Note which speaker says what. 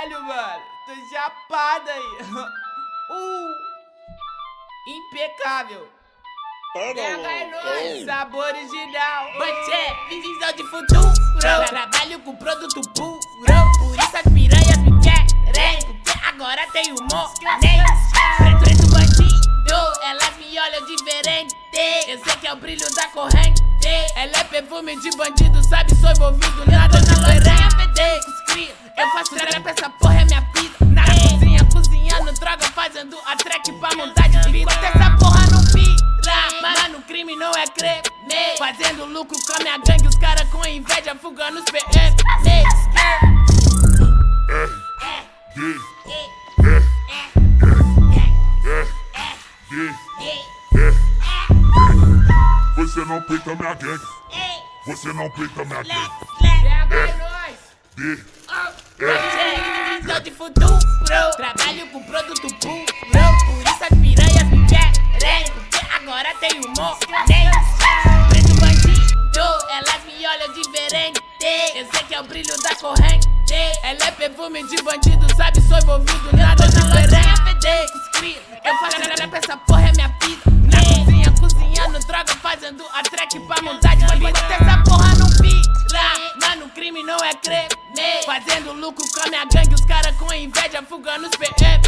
Speaker 1: Caralho, mano. Tô chapada aí. Impecável. Pega é nóis. Sabor original.
Speaker 2: Banché, visão de futuro. Trabalho com produto puro. Por isso as piranhas me querem. Porque agora tem humor. Preto bandido. Elas me olham diferente. Eu sei que é o brilho da corrente. Ela é perfume de bandido. Sabe, sou envolvido na dona loiranha feder. Eu faço trap, essa porra é minha vida. Na cozinha, cozinhando droga, fazendo a track pra mudar de vida. Enquanto essa porra não vira, mano, crime não é creme. Fazendo lucro com a minha gangue, os caras com inveja, fugando os PM.
Speaker 3: Você não peita minha gangue. Você não peita minha gangue.
Speaker 1: Pega é nóis.
Speaker 2: Visão de futuro. Trabalho com produto puro. Por isso as piranhas me querem. Porque agora tem humor. Preto bandido. Elas me olham diferente. Eu sei que é o brilho da corrente. Ela é perfume de bandido. Sabe, sou envolvido na dona loiranha feder. Eu faço trap, essa porra é minha vida. Na cozinha, cozinhando droga, fazendo a track pra mudar de vida. Enquanto essa porra não vira, mano, crime não é creme. Fazendo lucro com a minha gangue, os caras com inveja, fugando os PM.